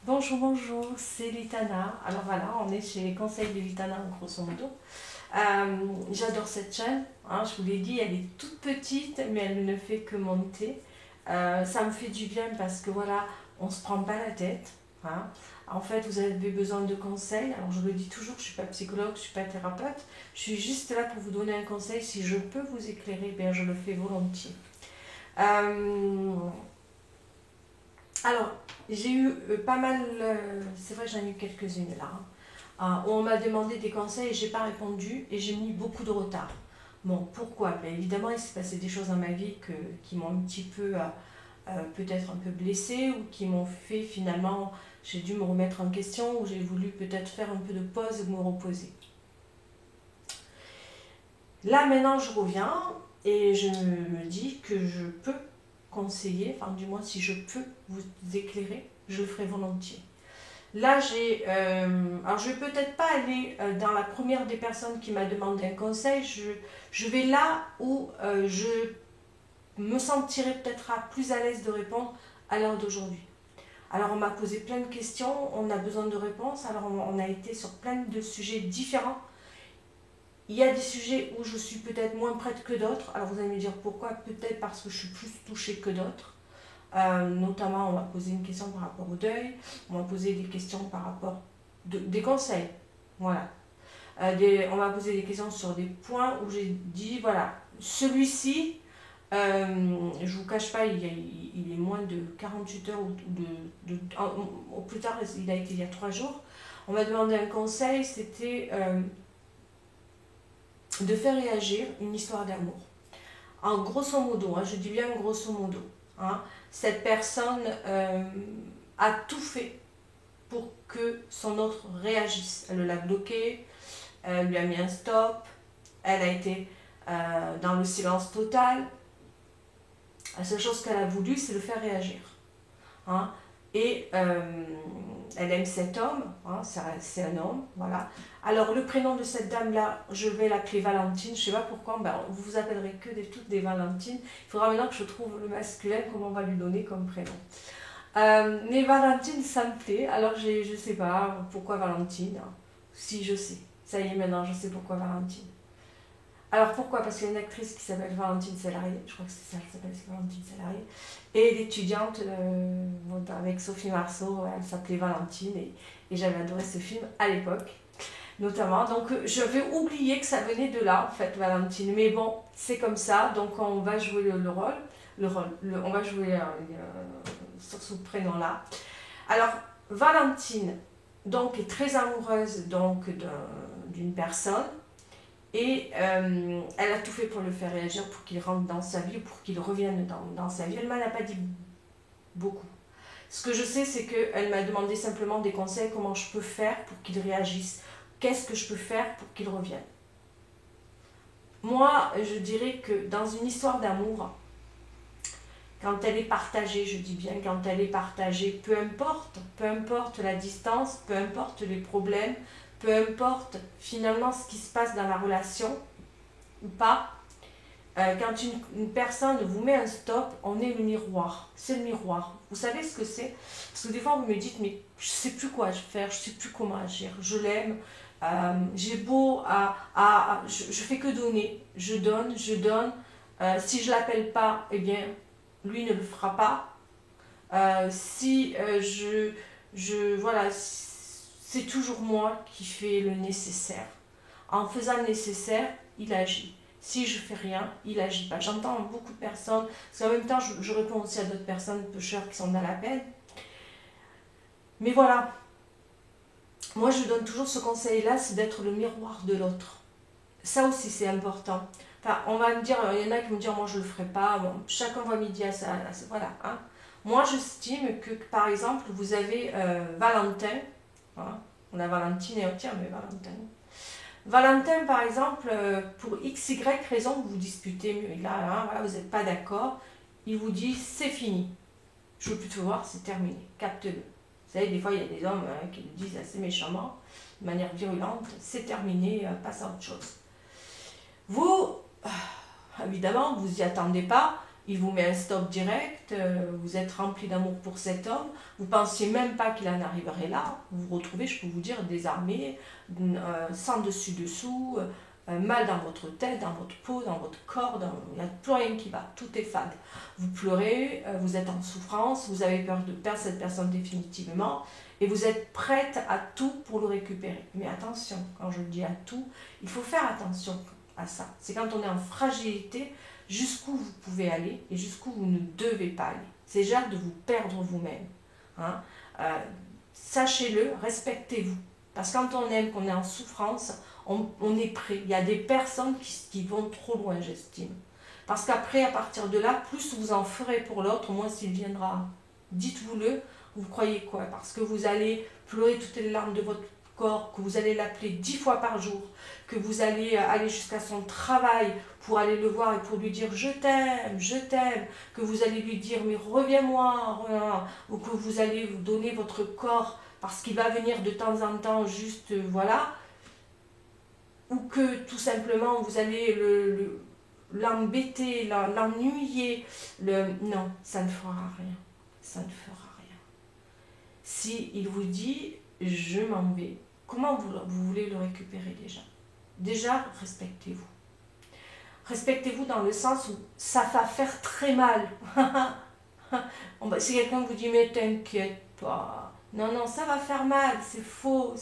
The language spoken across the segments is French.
Bonjour, bonjour, c'est Litana. Alors voilà, on est chez les conseils de Litana, grosso modo. J'adore cette chaîne, hein, je vous l'ai dit, elle est toute petite, mais elle ne fait que monter. Ça me fait du bien parce que voilà, on ne se prend pas la tête. Hein. En fait, vous avez besoin de conseils. Alors je le dis toujours, je ne suis pas psychologue, je ne suis pas thérapeute. Je suis juste là pour vous donner un conseil. Si je peux vous éclairer, bien je le fais volontiers. Euh, alors, j'ai eu pas mal, c'est vrai, j'en ai eu quelques-unes là, hein, où on m'a demandé des conseils et j'ai pas répondu et j'ai mis beaucoup de retard. Bon, pourquoi? Ben, évidemment, il s'est passé des choses dans ma vie qui m'ont un petit peu, peut-être un peu blessée ou qui m'ont fait finalement, j'ai dû me remettre en question ou j'ai voulu peut-être faire un peu de pause et me reposer. Là, maintenant, je reviens et je me dis que je peux conseiller, enfin, du moins, si je peux vous éclairer, je le ferai volontiers. Là, alors, je ne vais peut-être pas aller dans la première des personnes qui m'a demandé un conseil. Je vais là où je me sentirai peut-être plus à l'aise de répondre à l'heure d'aujourd'hui. Alors, on m'a posé plein de questions, on a besoin de réponses. Alors, on a été sur plein de sujets différents. Il y a des sujets où je suis peut-être moins prête que d'autres. Alors, vous allez me dire pourquoi? Peut-être parce que je suis plus touchée que d'autres. Notamment, on m'a posé une question par rapport au deuil, on m'a posé des questions par rapport des conseils. Voilà. On m'a posé des questions sur des points où j'ai dit, voilà, celui-ci, je ne vous cache pas, il est moins de 48 heures au plus tard, il a été il y a 3 jours. On m'a demandé un conseil, c'était de faire réagir une histoire d'amour. En grosso modo, hein, je dis bien grosso modo, hein, cette personne a tout fait pour que son autre réagisse. Elle l'a bloqué, elle lui a mis un stop, elle a été dans le silence total. La seule chose qu'elle a voulu, c'est le faire réagir. Hein. Et elle aime cet homme, hein, c'est un homme, voilà. Alors le prénom de cette dame-là, je vais l'appeler Valentine, je ne sais pas pourquoi, ben, vous vous appellerez que toutes des Valentines. Il faudra maintenant que je trouve le masculin, comment on va lui donner comme prénom. Mais Valentine, ça me plaît, alors je ne sais pas pourquoi Valentine, hein. Si je sais, ça y est maintenant, je sais pourquoi Valentine. Alors pourquoi? Parce qu'il y a une actrice qui s'appelle Valentine Salarié, je crois que c'est ça, elle s'appelle Valentine Salarié, et l'étudiante avec Sophie Marceau, elle s'appelait Valentine, et j'avais adoré ce film à l'époque, notamment. Donc je vais oublier que ça venait de là, en fait, Valentine, mais bon, c'est comme ça, donc on va jouer le rôle, on va jouer sur ce prénom-là. Alors, Valentine, donc, est très amoureuse donc d'une personne, et elle a tout fait pour le faire réagir, pour qu'il rentre dans sa vie, pour qu'il revienne dans sa vie. Elle ne m'en a pas dit beaucoup. Ce que je sais, c'est qu'elle m'a demandé simplement des conseils, comment je peux faire pour qu'il réagisse. Qu'est-ce que je peux faire pour qu'il revienne? Moi, je dirais que dans une histoire d'amour, quand elle est partagée, je dis bien quand elle est partagée, peu importe la distance, peu importe les problèmes, peu importe finalement ce qui se passe dans la relation ou pas, quand une personne vous met un stop, on est le miroir. C'est le miroir. Vous savez ce que c'est? Parce que des fois, vous me dites, mais je ne sais plus quoi faire, je ne sais plus comment agir. Je l'aime, j'ai beau je fais que donner. Je donne, je donne. Si je ne l'appelle pas, eh bien, lui ne le fera pas. Si voilà, c'est toujours moi qui fais le nécessaire. En faisant le nécessaire, il agit. Si je fais rien, il agit pas. J'entends beaucoup de personnes, parce qu'en même temps, je réponds aussi à d'autres personnes pêcheurs qui sont dans la peine. Mais voilà, moi je donne toujours ce conseil-là, c'est d'être le miroir de l'autre. Ça aussi c'est important. Enfin, on va me dire, il y en a qui vont me dire, moi je le ferai pas. Bon, chacun voit midi à ça. Voilà. Hein. Moi j'estime que, par exemple, vous avez Valentin. Hein, on a Valentine et tiens, mais Valentin. Valentin, par exemple, pour x, y raison, vous vous disputez, mais là, hein, voilà, vous n'êtes pas d'accord, il vous dit c'est fini, je ne veux plus te voir, c'est terminé, capte-le. Vous savez, des fois, il y a des hommes qui le disent assez méchamment, de manière virulente, c'est terminé, passe à autre chose. Vous, évidemment, vous n'y attendez pas, il vous met un stop direct, vous êtes rempli d'amour pour cet homme, vous ne pensiez même pas qu'il en arriverait là, vous vous retrouvez, je peux vous dire, désarmé, sans dessus-dessous, mal dans votre tête, dans votre peau, dans votre corps, il n'y a plus rien qui va, tout est fade. Vous pleurez, vous êtes en souffrance, vous avez peur de perdre cette personne définitivement, et vous êtes prête à tout pour le récupérer. Mais attention, quand je dis à tout, il faut faire attention à ça. C'est quand on est en fragilité, jusqu'où vous pouvez aller et jusqu'où vous ne devez pas aller. C'est déjà de vous perdre vous-même. Hein. Sachez-le, respectez-vous. Parce que quand on aime, qu'on est en souffrance, on est prêt. Il y a des personnes qui vont trop loin, j'estime. Parce qu'après, à partir de là, plus vous en ferez pour l'autre, moins s'il viendra. Dites-vous-le, vous croyez quoi? Parce que vous allez pleurer toutes les larmes de votre corps, que vous allez l'appeler 10 fois par jour, que vous allez aller jusqu'à son travail pour aller le voir et pour lui dire je t'aime, que vous allez lui dire mais reviens-moi, ou que vous allez vous donner votre corps parce qu'il va venir de temps en temps juste voilà, ou que tout simplement vous allez l'embêter, l'ennuyer, non, ça ne fera rien, ça ne fera rien. Si il vous dit je m'en vais, comment vous voulez le récupérer déjà? Déjà, respectez-vous. Respectez-vous dans le sens où ça va faire très mal. Si quelqu'un vous dit mais t'inquiète pas, non, ça va faire mal, c'est faux,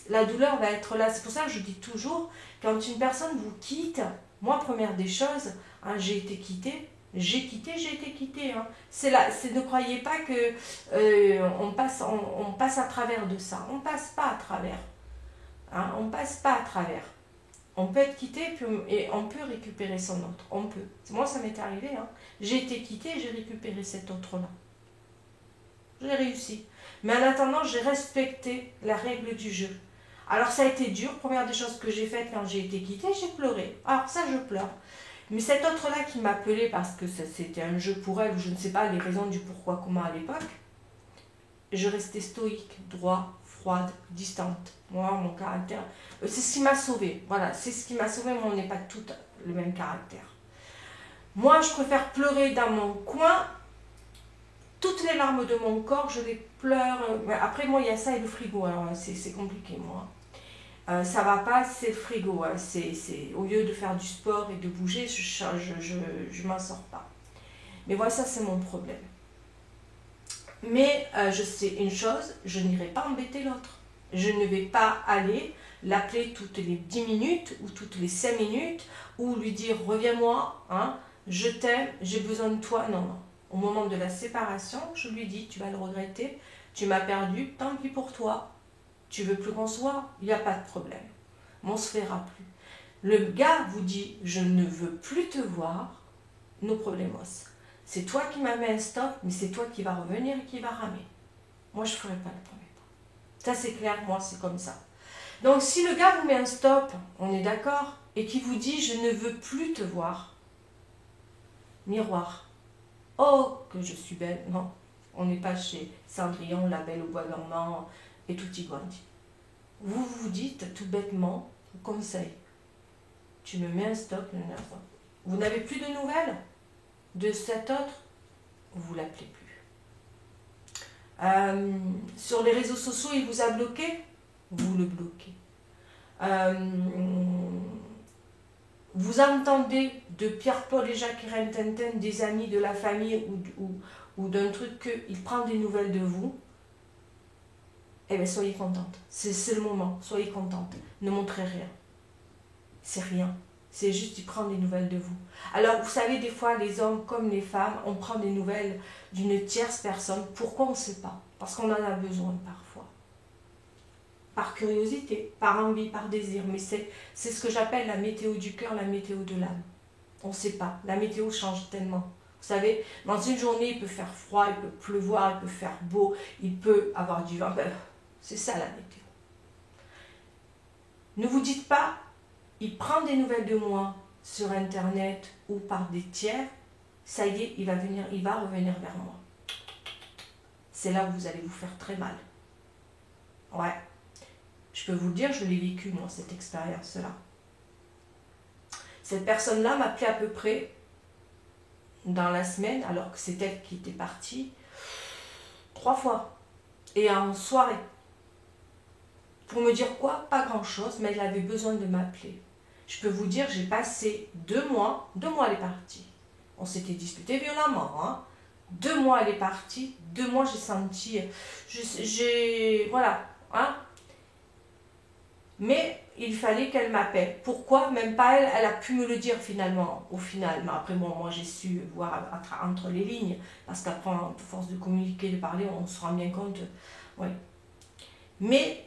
la douleur va être là. C'est pour ça que je dis toujours, quand une personne vous quitte, moi, première des choses, hein, j'ai été quittée. J'ai été quittée. Hein. Ne croyez pas que on passe à travers de ça. On passe pas à travers. Hein, on passe pas à travers. On peut être quitté et on peut récupérer son autre. On peut. Moi, ça m'est arrivé. Hein. J'ai été quittée et j'ai récupéré cet autre-là. J'ai réussi. Mais en attendant, j'ai respecté la règle du jeu. Alors, ça a été dur. Première des choses que j'ai faites quand j'ai été quittée, j'ai pleuré. Alors, ça, je pleure. Mais cet autre-là qui m'appelait parce que c'était un jeu pour elle, ou je ne sais pas les raisons du pourquoi, comment à l'époque, je restais stoïque, droit, froide, distante. Moi, mon caractère, c'est ce qui m'a sauvée. Voilà, c'est ce qui m'a sauvée, mais on n'est pas toutes le même caractère. Moi, je préfère pleurer dans mon coin. Toutes les larmes de mon corps, je les pleure. Après, moi, il y a ça et le frigo. Alors, c'est compliqué, moi. Ça va pas, c'est le frigo. Hein. Au lieu de faire du sport et de bouger, je m'en sors pas. Mais voilà, ça, c'est mon problème. Mais je sais une chose, je n'irai pas embêter l'autre. Je ne vais pas aller l'appeler toutes les 10 minutes ou toutes les 5 minutes ou lui dire reviens-moi, hein, je t'aime, j'ai besoin de toi. Non. Au moment de la séparation, je lui dis tu vas le regretter, tu m'as perdu, tant pis pour toi. Tu veux plus qu'on se voit, il n'y a pas de problème. On ne se verra plus. Le gars vous dit je ne veux plus te voir, nos problemos. C'est toi qui m'as mis un stop, mais c'est toi qui vas revenir et qui va ramer. Moi, je ne ferai pas le premier pas. Ça, c'est clair, moi, c'est comme ça. Donc, si le gars vous met un stop, on est d'accord, et qui vous dit « je ne veux plus te voir », miroir. Oh, que je suis belle. Non, on n'est pas chez Cendrillon, la belle au bois dormant et tutti quanti. Vous vous dites tout bêtement, conseil, tu me mets un stop, vous n'avez plus de nouvelles de cet autre, vous ne l'appelez plus. Sur les réseaux sociaux, il vous a bloqué, vous le bloquez. Vous entendez de Pierre-Paul et Jacques Rintintin, des amis, de la famille ou d'un truc qu'il prend des nouvelles de vous, eh bien soyez contente. C'est le moment, soyez contente. Ne montrez rien. C'est rien. C'est juste qu'il prend des nouvelles de vous. Alors, vous savez, des fois, les hommes comme les femmes, on prend des nouvelles d'une tierce personne. Pourquoi on ne sait pas? Parce qu'on en a besoin parfois. Par curiosité, par envie, par désir. Mais c'est ce que j'appelle la météo du cœur, la météo de l'âme. On ne sait pas. La météo change tellement. Vous savez, dans une journée, il peut faire froid, il peut pleuvoir, il peut faire beau, il peut avoir du vent. C'est ça la météo. Ne vous dites pas, il prend des nouvelles de moi sur Internet ou par des tiers, ça y est, il va revenir vers moi. C'est là où vous allez vous faire très mal. Ouais. Je peux vous le dire, je l'ai vécu, moi, cette expérience-là. Cette personne-là m'appelait à peu près dans la semaine, alors que c'est elle qui était partie, 3 fois. Et en soirée. Pour me dire quoi? Pas grand-chose, mais elle avait besoin de m'appeler. Je peux vous dire, j'ai passé 2 mois, 2 mois elle est partie. On s'était disputé violemment, hein. 2 mois elle est partie, 2 mois j'ai senti, voilà, hein. Mais il fallait qu'elle m'appelle. Pourquoi? Même pas elle, elle a pu me le dire finalement, au final. Mais après, bon, moi j'ai su voir entre les lignes, parce qu'après, à force de communiquer, de parler, on se rend bien compte. Oui. Mais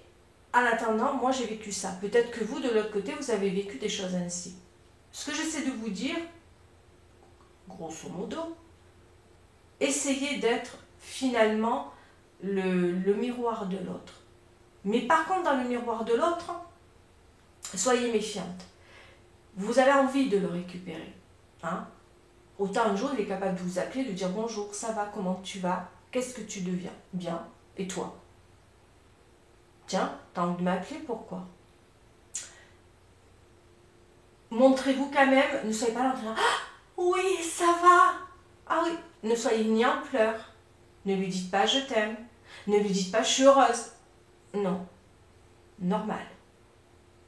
en attendant, moi j'ai vécu ça. Peut-être que vous, de l'autre côté, vous avez vécu des choses ainsi. Ce que j'essaie de vous dire, grosso modo, essayez d'être finalement le miroir de l'autre. Mais par contre, dans le miroir de l'autre, soyez méfiante. Vous avez envie de le récupérer. Hein? Autant un jour, il est capable de vous appeler, de dire bonjour, ça va, comment tu vas, qu'est-ce que tu deviens? Bien. Et toi? Tiens, t'as envie de m'appeler, pourquoi? Montrez-vous quand même, ne soyez pas là en train de dire ah, oui, ça va. Ah oui, ne soyez ni en pleurs. Ne lui dites pas je t'aime. Ne lui dites pas je suis heureuse. Non. Normal.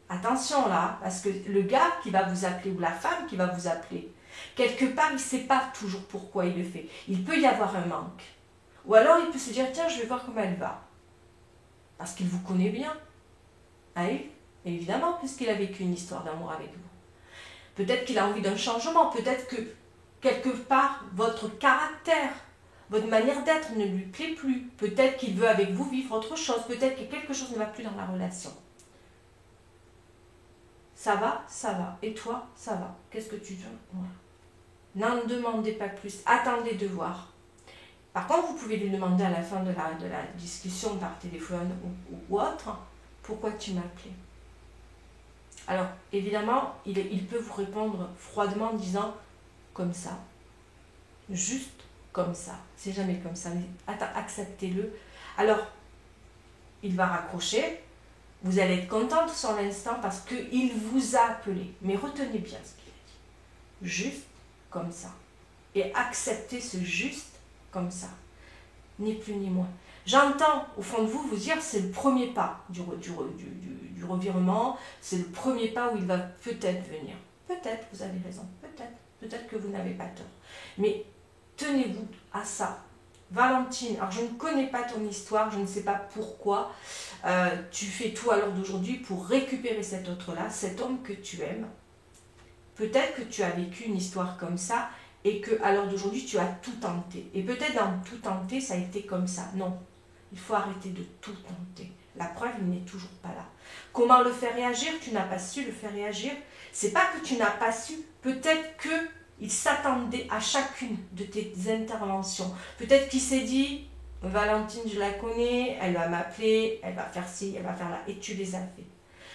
Attention là, parce que le gars qui va vous appeler ou la femme qui va vous appeler, quelque part, il ne sait pas toujours pourquoi il le fait. Il peut y avoir un manque. Ou alors, il peut se dire, tiens, je vais voir comment elle va. Parce qu'il vous connaît bien. Ah oui, évidemment, puisqu'il a vécu une histoire d'amour avec vous. Peut-être qu'il a envie d'un changement. Peut-être que, quelque part, votre caractère, votre manière d'être ne lui plaît plus. Peut-être qu'il veut avec vous vivre autre chose. Peut-être que quelque chose ne va plus dans la relation. Ça va, ça va. Et toi, ça va. Qu'est-ce que tu veux? Voilà. N'en demandez pas plus. Attendez de voir. Par contre, vous pouvez lui demander à la fin de la discussion par téléphone ou autre, pourquoi tu m'as appelé? Alors, évidemment, il peut vous répondre froidement en disant, comme ça. Juste comme ça. C'est jamais comme ça. Mais acceptez-le. Alors, il va raccrocher. Vous allez être contente sur l'instant parce qu'il vous a appelé. Mais retenez bien ce qu'il a dit. Juste comme ça. Et acceptez ce juste comme ça. Ni plus ni moins. J'entends au fond de vous vous dire c'est le premier pas du revirement. C'est le premier pas où il va peut-être venir. Peut-être, vous avez raison. Peut-être. Peut-être que vous n'avez pas tort. Mais tenez-vous à ça. Valentine, alors je ne connais pas ton histoire, je ne sais pas pourquoi tu fais tout à l'heure d'aujourd'hui pour récupérer cet autre-là, cet homme que tu aimes. Peut-être que tu as vécu une histoire comme ça et qu'à l'heure d'aujourd'hui, tu as tout tenté. Et peut-être dans tout tenter, ça a été comme ça. Non, il faut arrêter de tout tenter. La preuve, il n'est toujours pas là. Comment le faire réagir? Tu n'as pas su le faire réagir. C'est pas que tu n'as pas su, peut-être que il s'attendait à chacune de tes interventions. Peut-être qu'il s'est dit, Valentine, je la connais, elle va m'appeler, elle va faire ci, elle va faire là, et tu les as fait.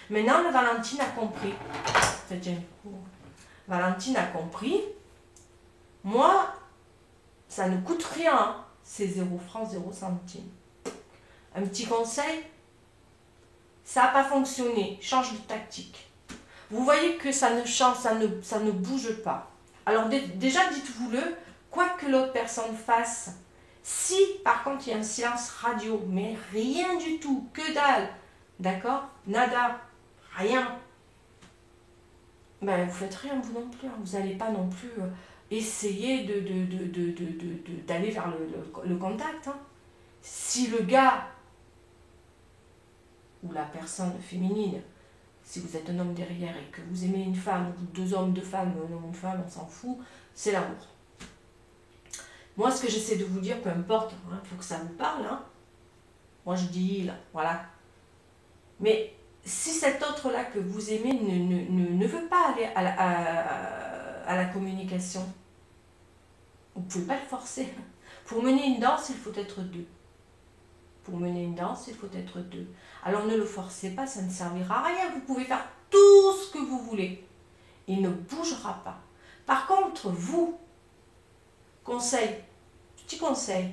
Maintenant, le Valentine a compris. Valentine a compris. Moi, ça ne coûte rien. C'est 0 francs, 0 centimes. Un petit conseil, ça n'a pas fonctionné. Change de tactique. Vous voyez que ça ne change, ça ne bouge pas. Alors déjà, dites-vous-le, quoi que l'autre personne fasse, si par contre il y a un silence radio, mais rien du tout, que dalle, d'accord, nada, rien, ben vous faites rien vous non plus, hein. Vous n'allez pas non plus essayer d'aller vers le contact. Hein. Si le gars ou la personne féminine, si vous êtes un homme derrière et que vous aimez une femme, ou 2 hommes, 2 femmes, un homme, une femme, on s'en fout, c'est l'amour. Moi, ce que j'essaie de vous dire, peu importe, il faut que ça vous parle. Hein. Moi, je dis il, voilà. Mais si cet autre-là que vous aimez ne veut pas aller à la communication, vous ne pouvez pas le forcer. Pour mener une danse, il faut être 2. Pour mener une danse, il faut être 2. Alors ne le forcez pas, ça ne servira à rien. Vous pouvez faire tout ce que vous voulez. Il ne bougera pas. Par contre, vous, conseil, petit conseil,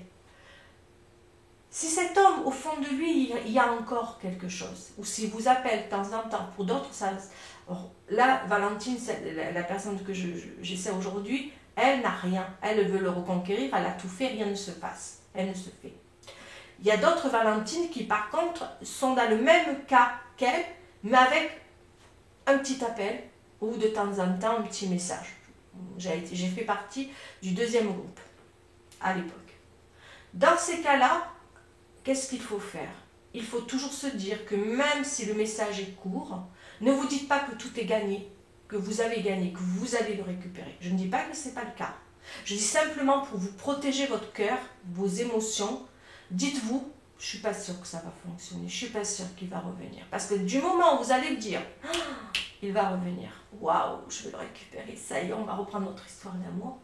si cet homme, au fond de lui, il y a encore quelque chose, ou s'il vous appelle de temps en temps, pour d'autres, ça... Là, Valentine, la personne que j'essaie aujourd'hui, Elle n'a rien. Elle veut le reconquérir, elle a tout fait, rien ne se passe. Elle ne se fait. Il y a d'autres Valentines qui, par contre, sont dans le même cas qu'elle, mais avec un petit appel ou de temps en temps un petit message. J'ai fait partie du deuxième groupe à l'époque. Dans ces cas-là, qu'est-ce qu'il faut faire? Il faut toujours se dire que même si le message est court, ne vous dites pas que tout est gagné, que vous avez gagné, que vous allez le récupérer. Je ne dis pas que ce n'est pas le cas. Je dis simplement pour vous protéger votre cœur, vos émotions, dites-vous, je ne suis pas sûre que ça va fonctionner, je ne suis pas sûre qu'il va revenir. Parce que du moment où vous allez dire, il va revenir, waouh, je vais le récupérer, ça y est, on va reprendre notre histoire d'amour.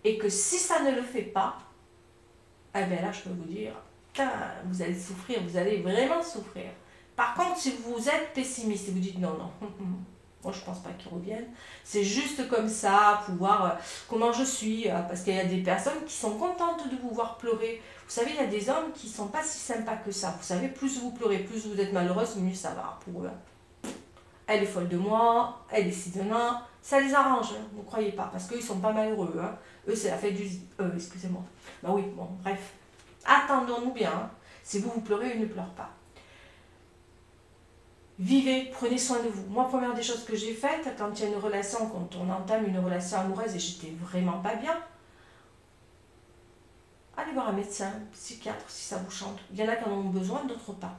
Et que si ça ne le fait pas, eh bien là, je peux vous dire, vous allez souffrir, vous allez vraiment souffrir. Par contre, si vous êtes pessimiste et vous dites non, moi je pense pas qu'il revienne, c'est juste comme ça, pour voir comment je suis, parce qu'il y a des personnes qui sont contentes de vous voir pleurer. Vous savez, il y a des hommes qui sont pas si sympas que ça. Vous savez, plus vous pleurez, plus vous êtes malheureuse, mieux ça va pour eux. Elle est folle de moi, elle est si de là, ça les arrange, hein, ne croyez pas, parce qu'eux ils sont pas malheureux. Hein. Eux c'est la fête du... excusez-moi. Bah oui, bon, bref. Attendons-nous bien. Hein. Si vous pleurez, ils ne pleurent pas. Vivez, prenez soin de vous. Moi, première des choses que j'ai faites, quand il y a une relation, quand on entame une relation amoureuse et j'étais vraiment pas bien, allez voir un médecin, un psychiatre, si ça vous chante. Il y en a qui en ont besoin, d'autres pas.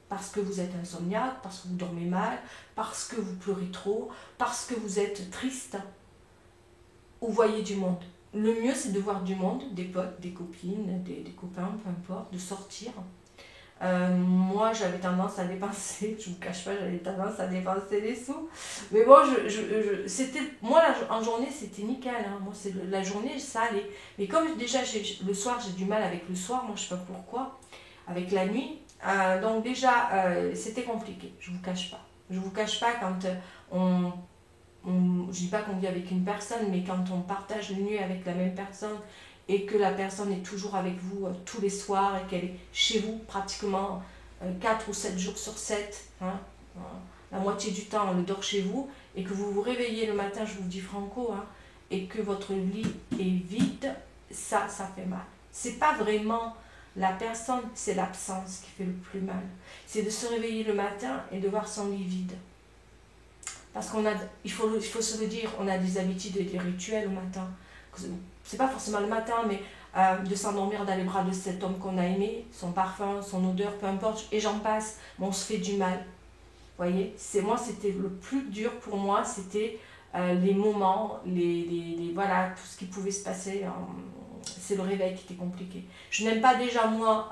Parce que vous êtes insomniaque, parce que vous dormez mal, parce que vous pleurez trop, parce que vous êtes triste, ou voyez du monde. Le mieux, c'est de voir du monde, des potes, des copines, des copains, peu importe, de sortir. Moi, j'avais tendance à dépenser, je ne vous cache pas, j'avais tendance à dépenser des sous. Mais bon, moi, en journée, c'était nickel. Hein. Moi, la journée, ça allait. Mais comme déjà, le soir, j'ai du mal avec le soir, moi, je ne sais pas pourquoi, avec la nuit. Donc déjà, c'était compliqué, je ne vous cache pas. Je ne vous cache pas quand je ne dis pas qu'on vit avec une personne, mais quand on partage une nuit avec la même personne et que la personne est toujours avec vous tous les soirs et qu'elle est chez vous pratiquement 4 ou 7 jours sur 7, hein, la moitié du temps elle dort chez vous, et que vous vous réveillez le matin, je vous le dis franco, hein, et que votre lit est vide, ça fait mal. C'est pas vraiment la personne, c'est l'absence qui fait le plus mal. C'est de se réveiller le matin et de voir son lit vide. Parce il faut se le dire, on a des habitudes et des rituels au matin. C'est pas forcément le matin, mais de s'endormir dans les bras de cet homme qu'on a aimé, son parfum, son odeur, peu importe, et j'en passe, mais on se fait du mal. Vous voyez, moi, c'était le plus dur pour moi, c'était les moments, voilà, tout ce qui pouvait se passer. C'est le réveil qui était compliqué. Je n'aime pas déjà, moi,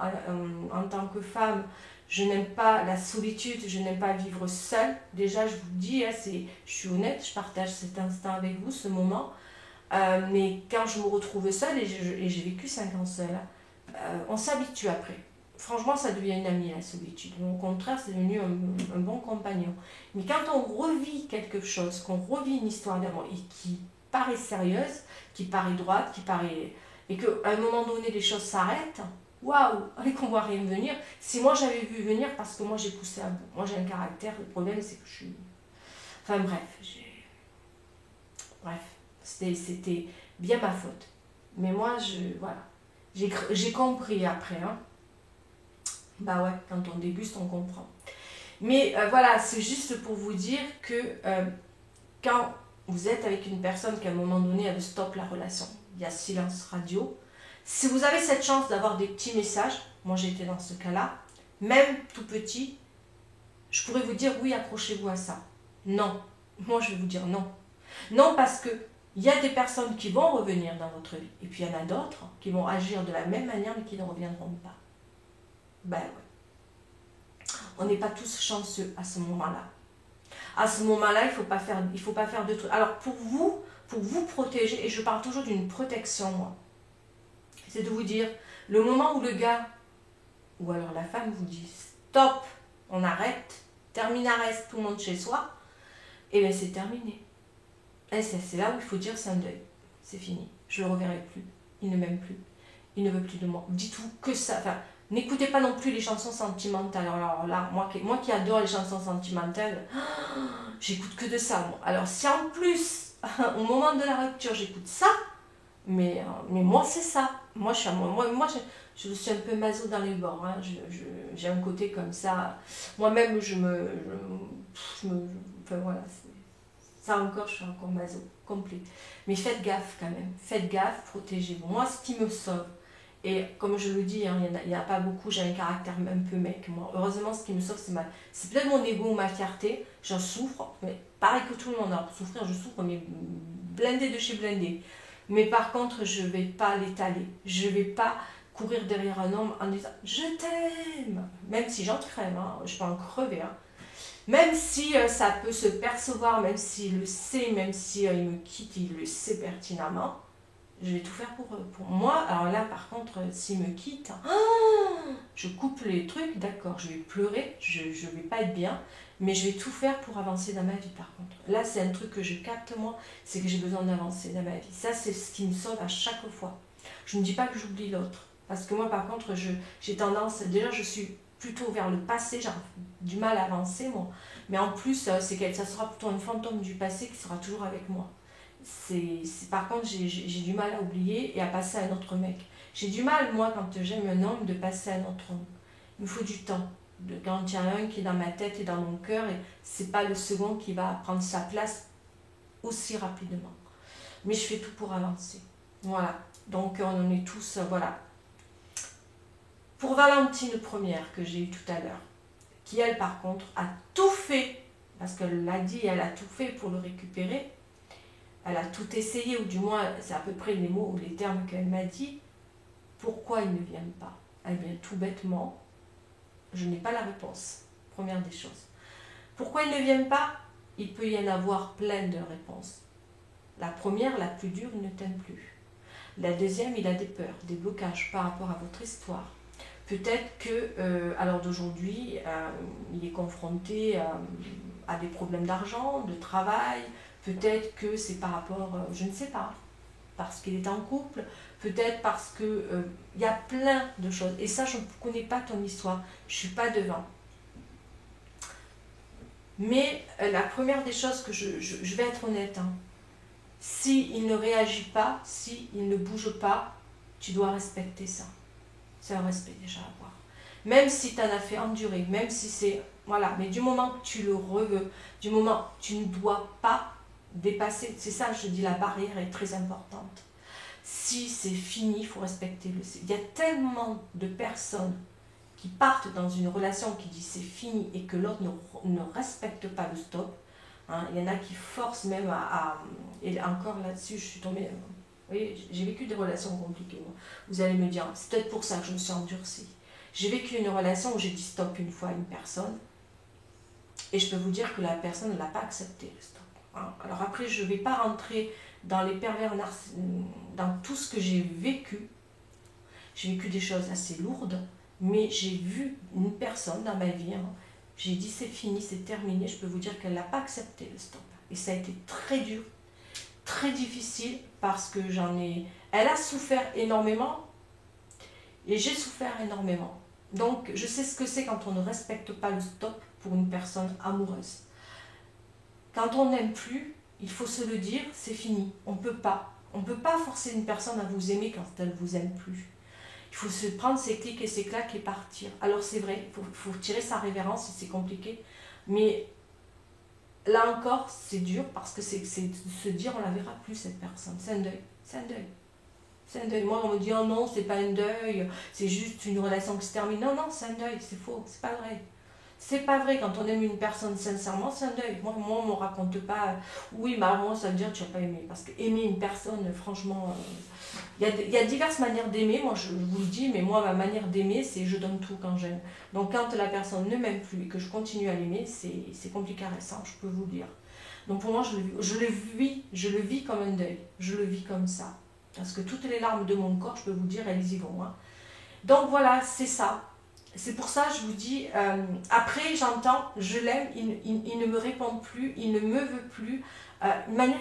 en tant que femme, je n'aime pas la solitude, je n'aime pas vivre seule. Déjà, je vous dis, hein, je suis honnête, je partage cet instant avec vous, ce moment. Mais quand je me retrouve seule, et j'ai vécu 5 ans seule, on s'habitue après. Franchement, ça devient une amie, la solitude. Au contraire, c'est devenu un bon compagnon. Mais quand on revit quelque chose, qu'on revit une histoire d'amour et qui paraît sérieuse, qui paraît droite, et qu'à un moment donné, les choses s'arrêtent, waouh, et qu'on voit rien venir. Si moi, j'avais vu venir, parce que moi, j'ai poussé à bout. Moi, j'ai un caractère, le problème, c'est que je suis... Enfin, bref, c'était bien ma faute. Mais moi, voilà. J'ai compris après, hein. Bah ouais, quand on déguste, on comprend. Mais voilà, c'est juste pour vous dire que quand vous êtes avec une personne qu'à un moment donné, elle stoppe la relation, il y a silence radio. Si vous avez cette chance d'avoir des petits messages, moi j'étais dans ce cas-là, même tout petit, je pourrais vous dire oui, accrochez-vous à ça. Non, moi je vais vous dire non. Non, parce que il y a des personnes qui vont revenir dans votre vie, et puis il y en a d'autres qui vont agir de la même manière, mais qui ne reviendront pas. Ben ouais. On n'est pas tous chanceux à ce moment-là. À ce moment-là, il ne faut pas faire de trucs. Alors pour vous protéger, et je parle toujours d'une protection, moi, c'est de vous dire, le moment où le gars, ou alors la femme vous dit, stop, on arrête, terminares, tout le monde chez soi, et bien c'est terminé. Et c'est là où il faut dire, c'est un deuil, c'est fini, je ne le reverrai plus, il ne m'aime plus, il ne veut plus de moi. Dites-vous que ça, enfin, n'écoutez pas non plus les chansons sentimentales. Alors là, moi qui adore les chansons sentimentales, j'écoute que de ça. Moi. Alors si en plus au moment de la rupture, j'écoute ça, mais moi, c'est ça. Moi, je suis un peu maso dans les bords. Hein. J'ai un côté comme ça. Moi-même, enfin voilà, ça encore, je suis encore maso, complet. Mais faites gaffe quand même. Faites gaffe, protégez-vous. Moi, ce qui me sauve, et comme je le dis, hein, il n'y en a pas beaucoup, j'ai un caractère un peu mec. Moi. Heureusement, ce qui me sauve, c'est peut-être mon ego ou ma fierté. J'en souffre, mais pareil que tout le monde. Alors, pour souffrir, je souffre, mais blindé de chez blindé. Mais par contre, je ne vais pas l'étaler. Je ne vais pas courir derrière un homme en disant je t'aime. Même si j'en crève, hein, je peux en crever. Hein. Même si ça peut se percevoir, même s'il le sait, même si il me quitte, il le sait pertinemment, je vais tout faire pour moi. Alors là, par contre, s'il me quitte, je coupe les trucs, d'accord, je vais pleurer, je ne vais pas être bien, mais je vais tout faire pour avancer dans ma vie, par contre. Là, c'est un truc que je capte, moi, c'est que j'ai besoin d'avancer dans ma vie. Ça, c'est ce qui me sauve à chaque fois. Je ne dis pas que j'oublie l'autre, parce que moi, par contre, j'ai tendance, déjà, je suis plutôt vers le passé, j'ai du mal à avancer, moi. Mais en plus, ça sera plutôt un fantôme du passé qui sera toujours avec moi. Par contre, j'ai du mal à oublier et à passer à un autre mec. J'ai du mal, moi, quand j'aime un homme, de passer à un autre homme. Il me faut du temps. Quand il y a un qui est dans ma tête et dans mon cœur, et c'est pas le second qui va prendre sa place aussi rapidement. Mais je fais tout pour avancer. Voilà. Donc, on en est tous, voilà. Pour Valentine première, que j'ai eue tout à l'heure, qui, elle, par contre, a tout fait, parce qu'elle l'a dit, elle a tout fait pour le récupérer. Elle a tout essayé, ou du moins, c'est à peu près les mots ou les termes qu'elle m'a dit. Pourquoi ils ne viennent pas? Eh bien, tout bêtement, je n'ai pas la réponse. Première des choses. Pourquoi ils ne viennent pas? Il peut y en avoir plein de réponses. La première, la plus dure, il ne t'aime plus. La deuxième, il a des peurs, des blocages par rapport à votre histoire. Peut-être qu'à l'heure d'aujourd'hui, il est confronté à des problèmes d'argent, de travail. Peut-être que c'est par rapport, je ne sais pas, parce qu'il est en couple. Peut-être parce que y a plein de choses. Et ça, je ne connais pas ton histoire. Je ne suis pas devant. Mais la première des choses que je vais être honnête, hein, s'il ne réagit pas, s'il ne bouge pas, tu dois respecter ça. C'est un respect déjà à avoir. Même si tu en as fait endurer, même si c'est... Voilà, mais du moment que tu le veux, du moment que tu ne dois pas dépasser, c'est ça, je dis, la barrière est très importante. Si c'est fini, il faut respecter le... Il y a tellement de personnes qui partent dans une relation qui dit c'est fini et que l'autre ne respecte pas le stop. Hein, il y en a qui forcent même et encore là-dessus, je suis tombée... Vous voyez, j'ai vécu des relations compliquées. Moi. Vous allez me dire, c'est peut-être pour ça que je me suis endurcie. J'ai vécu une relation où j'ai dit stop une fois à une personne. Et je peux vous dire que la personne ne l'a pas accepté, le stop. Hein. Alors après, je ne vais pas rentrer dans les pervers dans tout ce que j'ai vécu. J'ai vécu des choses assez lourdes, mais j'ai vu une personne dans ma vie. Hein, j'ai dit c'est fini, c'est terminé. Je peux vous dire qu'elle ne l'a pas accepté, le stop. Et ça a été très dur. Très difficile parce que elle a souffert énormément et j'ai souffert énormément. Donc je sais ce que c'est quand on ne respecte pas le stop pour une personne amoureuse. Quand on n'aime plus, il faut se le dire, c'est fini. On ne peut pas forcer une personne à vous aimer quand elle ne vous aime plus. Il faut se prendre ses clics et ses claques et partir. Alors c'est vrai, il faut tirer sa révérence, c'est compliqué, mais là encore, c'est dur parce que c'est de se dire on ne la verra plus cette personne. C'est un deuil. C'est un deuil. C'est un deuil. Moi, on me dit oh non, c'est pas un deuil, c'est juste une relation qui se termine. Non, non, c'est un deuil, c'est faux, c'est pas vrai. C'est pas vrai, quand on aime une personne sincèrement, c'est un deuil. Moi on ne me raconte pas, oui, mais moi, ça veut dire que tu n'as pas aimé. Parce que aimer une personne, franchement, il y a diverses manières d'aimer, moi je vous le dis, mais moi ma manière d'aimer, c'est je donne tout quand j'aime. Donc quand la personne ne m'aime plus et que je continue à l'aimer, c'est compliqué à récent, je peux vous le dire. Donc pour moi, je le vis comme un deuil, je le vis comme ça. Parce que toutes les larmes de mon corps, je peux vous dire, elles y vont. Hein. Donc voilà, c'est ça. C'est pour ça que je vous dis, après j'entends, je l'aime, il ne me répond plus, il ne me veut plus. De manière,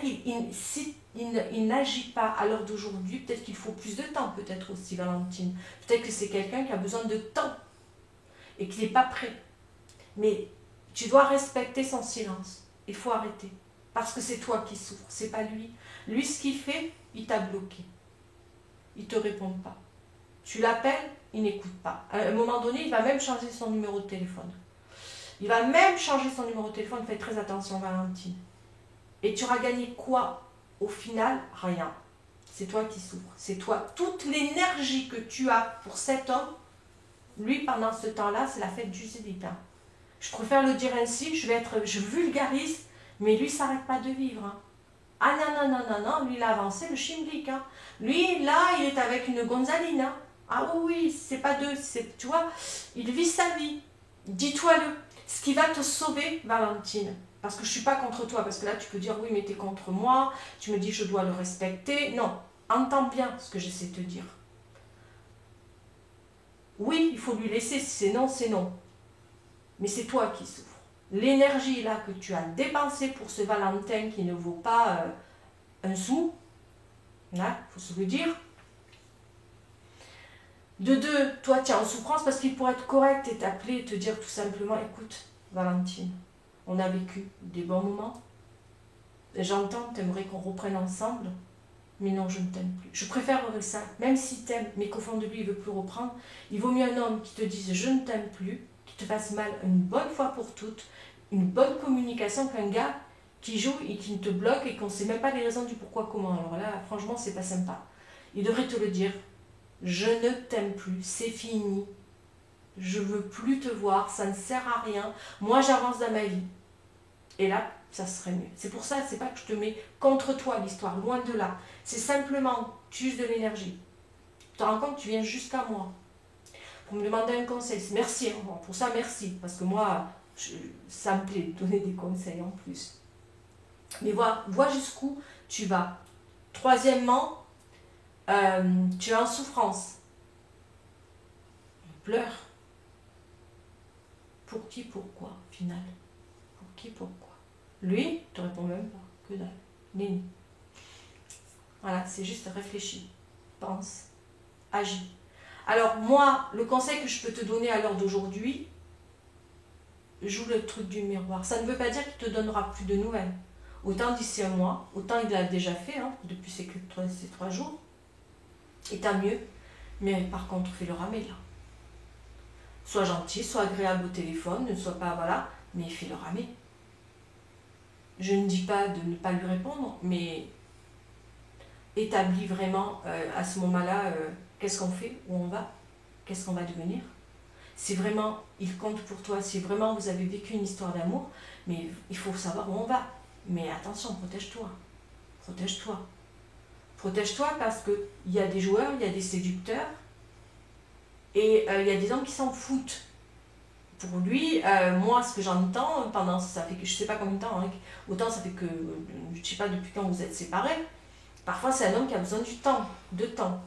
il n'agit pas à l'heure d'aujourd'hui, peut-être qu'il faut plus de temps, peut-être aussi Valentine. Peut-être que c'est quelqu'un qui a besoin de temps et qui n'est pas prêt. Mais tu dois respecter son silence, il faut arrêter. Parce que c'est toi qui souffres, c'est pas lui. Lui, ce qu'il fait, il t'a bloqué. Il te répond pas. Tu l'appelles, il n'écoute pas. À un moment donné, il va même changer son numéro de téléphone. Il va même changer son numéro de téléphone. Fais très attention, Valentine. Et tu auras gagné quoi? Au final, rien. C'est toi qui souffres. C'est toi. Toute l'énergie que tu as pour cet homme, lui, pendant ce temps-là, c'est la fête du zénith. Je préfère le dire ainsi, je vulgarise, mais lui, il ne s'arrête pas de vivre. Hein. Ah non, non, non, non, non, lui, il a avancé le chimblique. Hein. Lui, là, il est avec une gonzaline. Hein. Ah oui, c'est pas deux, tu vois, il vit sa vie. Dis-toi-le. Ce qui va te sauver, Valentine, parce que je ne suis pas contre toi, parce que là, tu peux dire, oui, mais tu es contre moi, tu me dis, je dois le respecter. Non, entends bien ce que j'essaie de te dire. Oui, il faut lui laisser, si c'est non, c'est non. Mais c'est toi qui souffres. L'énergie là que tu as dépensée pour ce Valentin qui ne vaut pas un sou, là, il faut se le dire. De deux, toi tu es en souffrance parce qu'il pourrait être correct et t'appeler et te dire tout simplement, écoute, Valentine, on a vécu des bons moments. J'entends, t'aimerais qu'on reprenne ensemble, mais non, je ne t'aime plus. Je préférerais ça, même si t'aimes, mais qu'au fond de lui, il ne veut plus reprendre. Il vaut mieux un homme qui te dise, je ne t'aime plus, qui te fasse mal une bonne fois pour toutes, une bonne communication qu'un gars qui joue et qui te bloque et qu'on ne sait même pas les raisons du pourquoi, comment. Alors là, franchement, c'est pas sympa. Il devrait te le dire, je ne t'aime plus, c'est fini. Je veux plus te voir, ça ne sert à rien. Moi, j'avance dans ma vie. Et là, ça serait mieux. C'est pour ça, c'est pas que je te mets contre toi l'histoire, loin de là. C'est simplement, tu uses de l'énergie. Tu te rends compte, tu viens jusqu'à moi pour me demander un conseil. Merci, hein. Pour ça, merci. Parce que moi, ça me plaît de donner des conseils en plus. Mais vois jusqu'où tu vas. Troisièmement, tu es en souffrance. On pleure. Pour qui, pourquoi, au final? Pour qui, pourquoi? Lui, il te répond même pas. Que dalle. Nini. Voilà, c'est juste réfléchis. Pense. Agis. Alors moi, le conseil que je peux te donner à l'heure d'aujourd'hui, joue le truc du miroir. Ça ne veut pas dire qu'il te donnera plus de nouvelles. Autant d'ici un mois, autant il l'a déjà fait, hein, depuis ces 3 jours. Et tant mieux. Mais par contre, fais-le ramer là. Sois gentil, sois agréable au téléphone, ne sois pas, voilà, mais fais-le ramer. Je ne dis pas de ne pas lui répondre, mais établis vraiment à ce moment-là, qu'est-ce qu'on fait, où on va, qu'est-ce qu'on va devenir. Si vraiment il compte pour toi, si vraiment vous avez vécu une histoire d'amour, mais il faut savoir où on va. Mais attention, protège-toi. Protège-toi. Protège-toi parce qu'il y a des joueurs, il y a des séducteurs, et il y a des hommes qui s'en foutent. Pour lui, moi, ce que j'entends pendant, ça fait que je sais pas combien de temps, hein, autant ça fait que, je sais pas depuis quand vous êtes séparés, parfois c'est un homme qui a besoin du temps, de temps.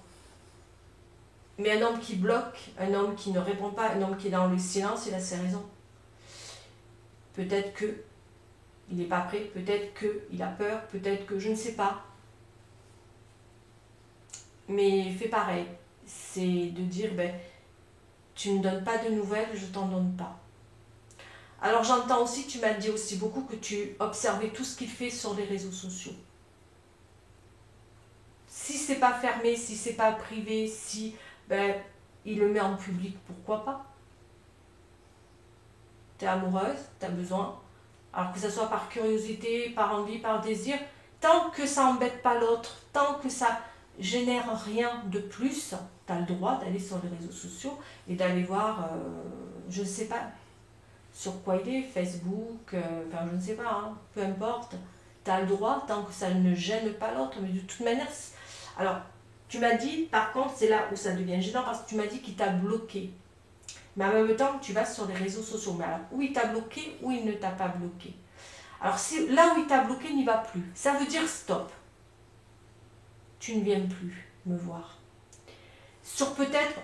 Mais un homme qui bloque, un homme qui ne répond pas, un homme qui est dans le silence, il a ses raisons. Peut-être que il n'est pas prêt, peut-être qu'il a peur, peut-être que je ne sais pas. Mais fais pareil, c'est de dire, ben, tu ne me donnes pas de nouvelles, je t'en donne pas. Alors j'entends aussi, tu m'as dit aussi beaucoup que tu observais tout ce qu'il fait sur les réseaux sociaux. Si c'est pas fermé, si c'est pas privé, si il le met en public, pourquoi pas? Tu es amoureuse, tu as besoin, alors que ce soit par curiosité, par envie, par désir, tant que ça n'embête pas l'autre, tant que ça génère rien de plus, tu as le droit d'aller sur les réseaux sociaux et d'aller voir, je ne sais pas sur quoi il est, Facebook, enfin je ne sais pas, hein, peu importe, tu as le droit tant que ça ne gêne pas l'autre, mais de toute manière, alors tu m'as dit, par contre c'est là où ça devient gênant parce que tu m'as dit qu'il t'a bloqué. Mais en même temps, tu vas sur les réseaux sociaux. Mais alors, où il t'a bloqué, ou il ne t'a pas bloqué. Alors, là où il t'a bloqué, n'y va plus. Ça veut dire stop. Tu ne viens plus me voir. Sur peut-être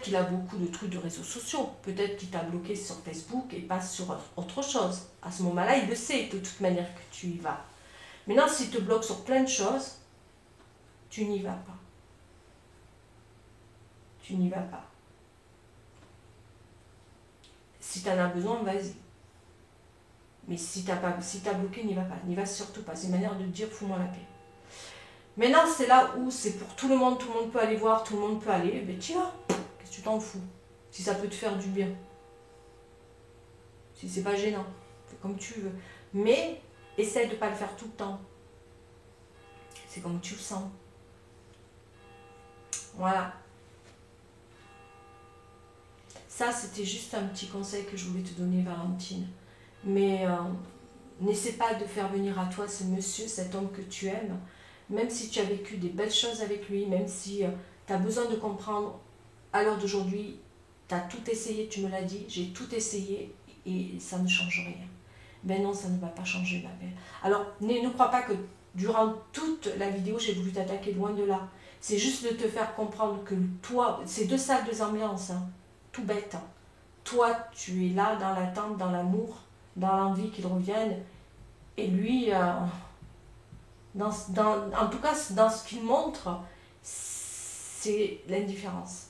qu'il a beaucoup de trucs de réseaux sociaux. Peut-être qu'il t'a bloqué sur Facebook et pas sur autre chose. À ce moment-là, il le sait de toute manière que tu y vas. Maintenant, s'il te bloque sur plein de choses, tu n'y vas pas. Tu n'y vas pas. Si tu en as besoin, vas-y. Mais si t'as bloqué, n'y va pas. N'y va surtout pas. C'est une manière de dire fous-moi la paix. Maintenant, c'est là où c'est pour tout le monde peut aller voir, tout le monde peut aller. Ben tu vas. Qu'est-ce que tu t'en fous? Si ça peut te faire du bien. Si c'est pas gênant. Fais comme tu veux. Mais essaie de ne pas le faire tout le temps. C'est comme tu le sens. Voilà. Ça, c'était juste un petit conseil que je voulais te donner, Valentine. Mais n'essaie pas de faire venir à toi ce monsieur, cet homme que tu aimes. Même si tu as vécu des belles choses avec lui, même si tu as besoin de comprendre, à l'heure d'aujourd'hui, tu as tout essayé, tu me l'as dit, j'ai tout essayé et ça ne change rien. Ben non, ça ne va pas changer, ma belle. Alors, ne crois pas que durant toute la vidéo, j'ai voulu t'attaquer, loin de là. C'est juste de te faire comprendre que toi, c'est deux salles, deux ambiances, hein, tout bête. Hein. Toi, tu es là dans l'attente, dans l'amour, dans l'envie qu'il revienne. Et lui, en tout cas, dans ce qu'il montre, c'est l'indifférence.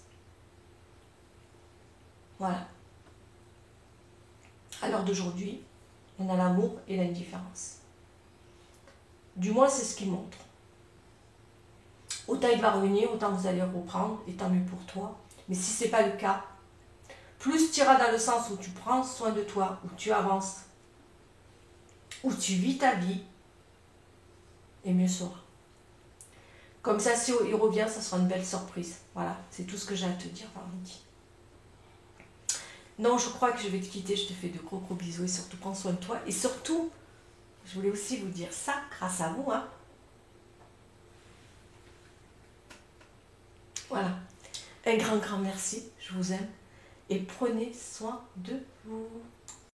Voilà. À l'heure d'aujourd'hui, on a l'amour et l'indifférence. Du moins, c'est ce qu'il montre. Autant il va revenir, autant vous allez reprendre, et tant mieux pour toi. Mais si ce n'est pas le cas, plus tu iras dans le sens où tu prends soin de toi, où tu avances, où tu vis ta vie, et mieux sera. Comme ça, si il revient, ça sera une belle surprise. Voilà, c'est tout ce que j'ai à te dire, Valentine. Non, je crois que je vais te quitter. Je te fais de gros bisous et surtout prends soin de toi. Et surtout, je voulais aussi vous dire ça grâce à vous. Hein. Voilà. Un grand merci. Je vous aime. Et prenez soin de vous.